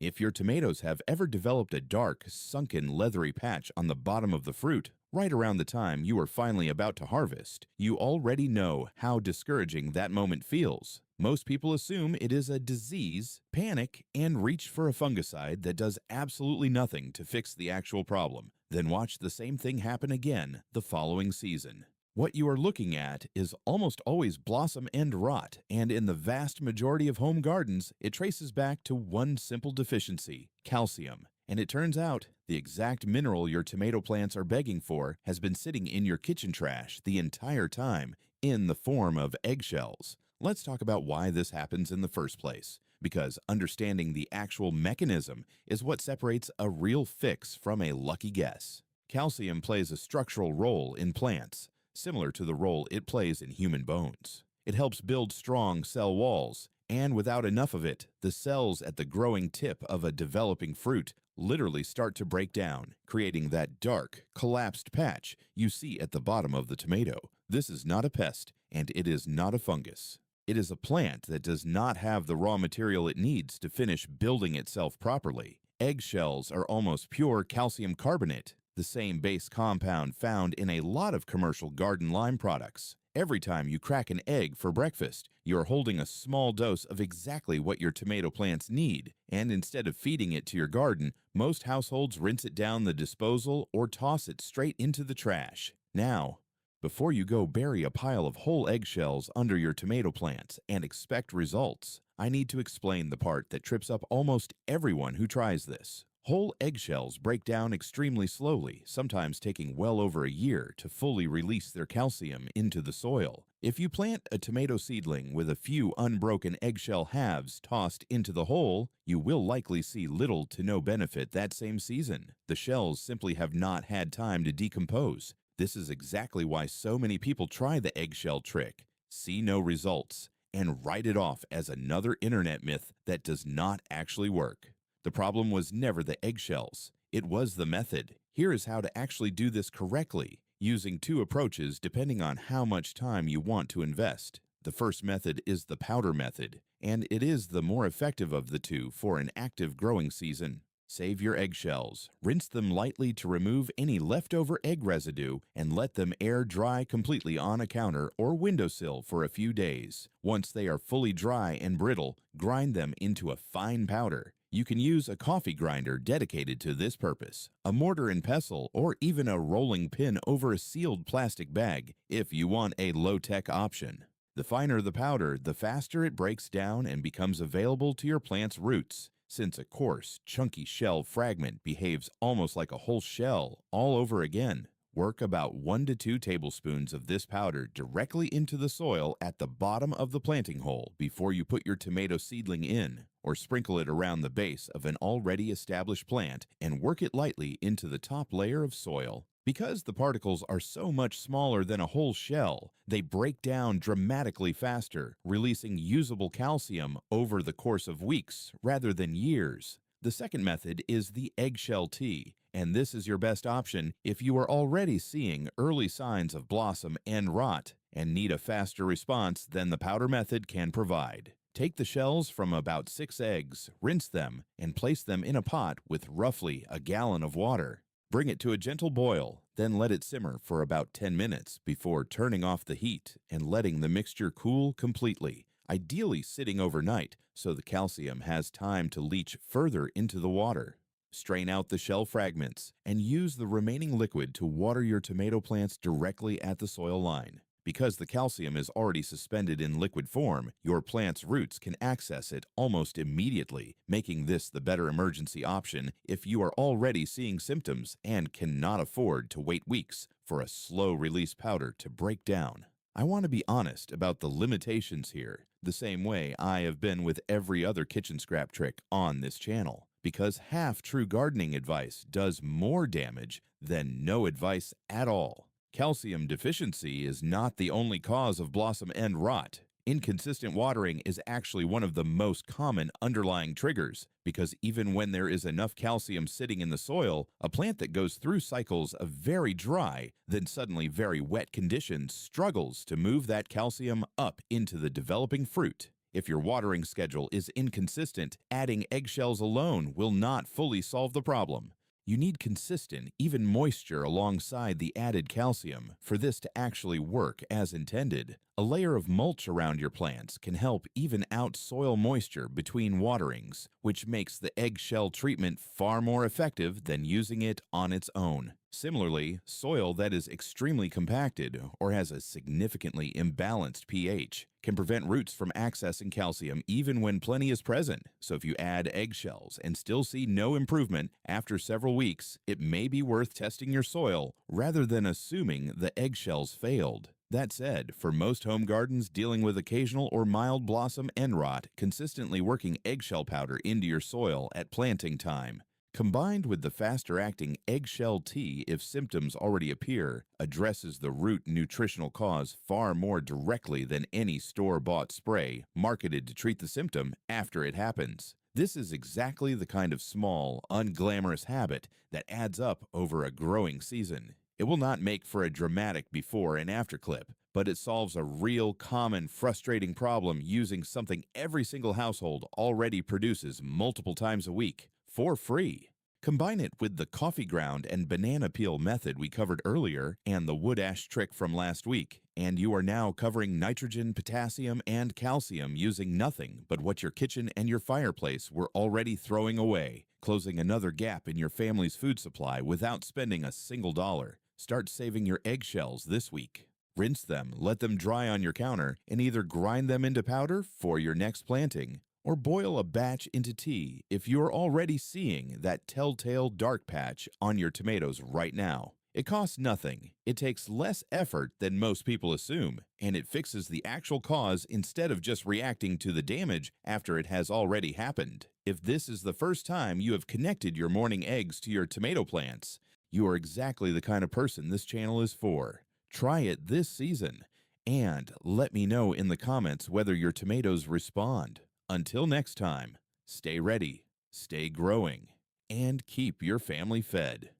If your tomatoes have ever developed a dark, sunken, leathery patch on the bottom of the fruit, right around the time you are finally about to harvest, you already know how discouraging that moment feels. Most people assume it is a disease, panic, and reach for a fungicide that does absolutely nothing to fix the actual problem, then watch the same thing happen again the following season. What you are looking at is almost always blossom end rot, and in the vast majority of home gardens, it traces back to one simple deficiency: calcium. And it turns out, the exact mineral your tomato plants are begging for has been sitting in your kitchen trash the entire time, in the form of eggshells. Let's talk about why this happens in the first place, because understanding the actual mechanism is what separates a real fix from a lucky guess. Calcium plays a structural role in plants, similar to the role it plays in human bones. It helps build strong cell walls, and without enough of it, the cells at the growing tip of a developing fruit literally start to break down, creating that dark, collapsed patch you see at the bottom of the tomato. This is not a pest, and it is not a fungus. It is a plant that does not have the raw material it needs to finish building itself properly. Eggshells are almost pure calcium carbonate, the same base compound found in a lot of commercial garden lime products. Every time you crack an egg for breakfast, you're holding a small dose of exactly what your tomato plants need, and instead of feeding it to your garden, most households rinse it down the disposal or toss it straight into the trash. Now, before you go bury a pile of whole eggshells under your tomato plants and expect results, I need to explain the part that trips up almost everyone who tries this. Whole eggshells break down extremely slowly, sometimes taking well over a year to fully release their calcium into the soil. If you plant a tomato seedling with a few unbroken eggshell halves tossed into the hole, you will likely see little to no benefit that same season. The shells simply have not had time to decompose. This is exactly why so many people try the eggshell trick, see no results, and write it off as another internet myth that does not actually work. The problem was never the eggshells. It was the method. Here is how to actually do this correctly, using two approaches depending on how much time you want to invest. The first method is the powder method, and it is the more effective of the two for an active growing season. Save your eggshells, rinse them lightly to remove any leftover egg residue, and let them air dry completely on a counter or windowsill for a few days. Once they are fully dry and brittle, grind them into a fine powder. You can use a coffee grinder dedicated to this purpose, a mortar and pestle, or even a rolling pin over a sealed plastic bag if you want a low-tech option. The finer the powder, the faster it breaks down and becomes available to your plant's roots, since a coarse, chunky shell fragment behaves almost like a whole shell all over again. Work about 1 to 2 tablespoons of this powder directly into the soil at the bottom of the planting hole before you put your tomato seedling in, or sprinkle it around the base of an already established plant and work it lightly into the top layer of soil. Because the particles are so much smaller than a whole shell, they break down dramatically faster, releasing usable calcium over the course of weeks rather than years. The second method is the eggshell tea, and this is your best option if you are already seeing early signs of blossom and rot and need a faster response than the powder method can provide. Take the shells from about 6 eggs, rinse them, and place them in a pot with roughly a gallon of water. Bring it to a gentle boil, then let it simmer for about 10 minutes before turning off the heat and letting the mixture cool completely, ideally sitting overnight so the calcium has time to leach further into the water. Strain out the shell fragments and use the remaining liquid to water your tomato plants directly at the soil line. Because the calcium is already suspended in liquid form, your plant's roots can access it almost immediately, making this the better emergency option if you are already seeing symptoms and cannot afford to wait weeks for a slow-release powder to break down. I want to be honest about the limitations here, the same way I have been with every other kitchen scrap trick on this channel, because half-true gardening advice does more damage than no advice at all. Calcium deficiency is not the only cause of blossom end rot. Inconsistent watering is actually one of the most common underlying triggers, because even when there is enough calcium sitting in the soil, a plant that goes through cycles of very dry, then suddenly very wet conditions struggles to move that calcium up into the developing fruit. If your watering schedule is inconsistent, adding eggshells alone will not fully solve the problem. You need consistent, even moisture alongside the added calcium for this to actually work as intended. A layer of mulch around your plants can help even out soil moisture between waterings, which makes the eggshell treatment far more effective than using it on its own. Similarly, soil that is extremely compacted or has a significantly imbalanced pH can prevent roots from accessing calcium even when plenty is present. So if you add eggshells and still see no improvement after several weeks, it may be worth testing your soil rather than assuming the eggshells failed. That said, for most home gardens dealing with occasional or mild blossom end rot, consistently working eggshell powder into your soil at planting time, combined with the faster-acting eggshell tea if symptoms already appear, addresses the root nutritional cause far more directly than any store-bought spray marketed to treat the symptom after it happens. This is exactly the kind of small, unglamorous habit that adds up over a growing season. It will not make for a dramatic before and after clip, but it solves a real common frustrating problem using something every single household already produces multiple times a week for free. Combine it with the coffee ground and banana peel method we covered earlier and the wood ash trick from last week, and you are now covering nitrogen, potassium, and calcium using nothing but what your kitchen and your fireplace were already throwing away, closing another gap in your family's food supply without spending a single dollar. Start saving your eggshells this week. Rinse them, let them dry on your counter, and either grind them into powder for your next planting, or boil a batch into tea if you're already seeing that telltale dark patch on your tomatoes right now. It costs nothing, it takes less effort than most people assume, and it fixes the actual cause instead of just reacting to the damage after it has already happened. If this is the first time you have connected your morning eggs to your tomato plants, you are exactly the kind of person this channel is for. Try it this season, and let me know in the comments whether your tomatoes respond. Until next time, stay ready, stay growing, and keep your family fed.